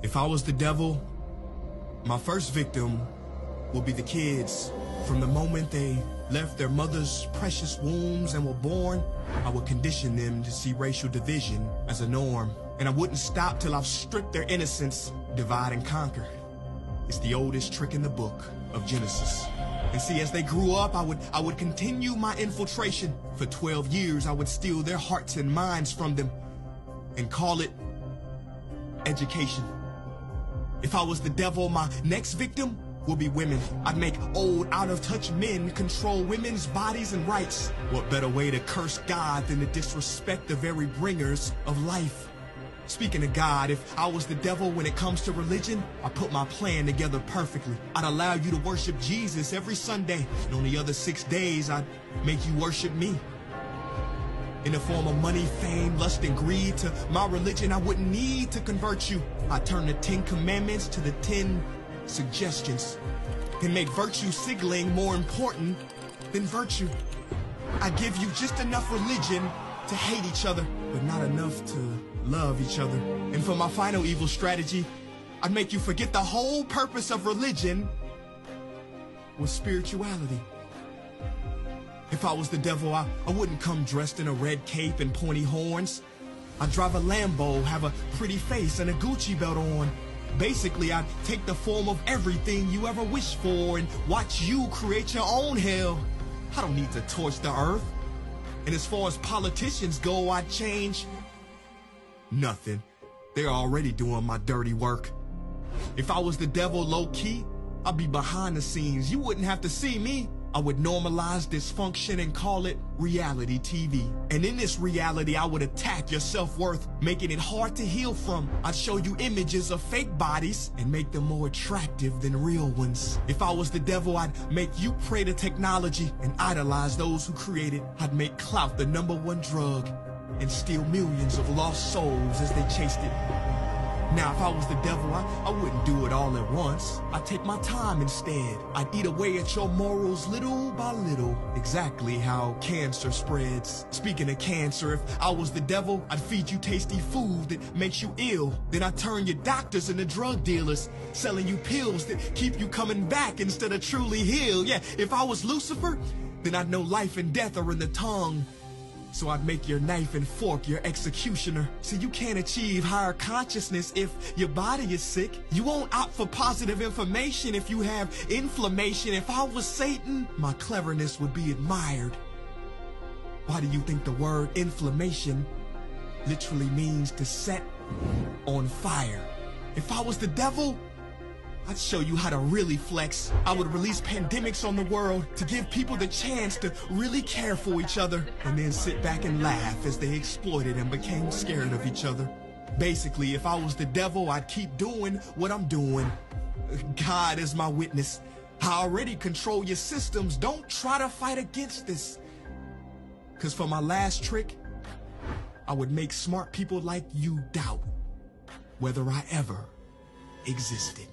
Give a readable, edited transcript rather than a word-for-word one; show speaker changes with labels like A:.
A: If I was the devil, my first victim will be the kids. From the moment they left their mother's precious wombs and were born, I would condition them to see racial division as a norm. And I wouldn't stop till I've stripped their innocence, divide and conquer. It's the oldest trick in the book of Genesis. And see, as they grew up, I would continue my infiltration. For 12 years, I would steal their hearts and minds from them and call it education. If I was the devil, my next victim will be women. I'd make old, out-of-touch men control women's bodies and rights. What better way to curse God than to disrespect the very bringers of life? Speaking of God, if I was the devil when it comes to religion, I put my plan together perfectly. I'd allow you to worship Jesus every Sunday, and on the other 6 days, I'd make you worship me. In the form of money, fame, lust, and greed, to my religion, I wouldn't need to convert you. I'd turn the 10 commandments to the 10 suggestions and make virtue signaling more important than virtue. I give you just enough religion to hate each other, but not enough to love each other. And for my final evil strategy, I'd make you forget the whole purpose of religion was spirituality. If I was the devil, I wouldn't come dressed in a red cape and pointy horns. I'd drive a Lambo, have a pretty face and a Gucci belt on. Basically, I'd take the form of everything you ever wished for and watch you create your own hell. I don't need to torch the earth. And as far as politicians go, I'd change nothing. They're already doing my dirty work. If I was the devil low-key, I'd be behind the scenes. You wouldn't have to see me. I would normalize dysfunction and call it reality TV. And in this reality, I would attack your self-worth, making it hard to heal from. I'd show you images of fake bodies and make them more attractive than real ones. If I was the devil, I'd make you pray to technology and idolize those who create it. I'd make clout the #1 drug and steal millions of lost souls as they chased it. Now, if I was the devil, I wouldn't do it all at once. I'd take my time instead. I'd eat away at your morals little by little, exactly how cancer spreads. Speaking of cancer, if I was the devil, I'd feed you tasty food that makes you ill. Then I'd turn your doctors into drug dealers, selling you pills that keep you coming back instead of truly healed. Yeah, if I was Lucifer, then I'd know life and death are in the tongue. So I'd make your knife and fork your executioner. See, you can't achieve higher consciousness if your body is sick. You won't opt for positive information if you have inflammation. If I was Satan, my cleverness would be admired. Why do you think the word inflammation literally means to set on fire? If I was the devil, I'd show you how to really flex. I would release pandemics on the world to give people the chance to really care for each other and then sit back and laugh as they exploited and became scared of each other. Basically, if I was the devil, I'd keep doing what I'm doing. God is my witness. I already control your systems. Don't try to fight against this. 'Cause for my last trick, I would make smart people like you doubt whether I ever existed.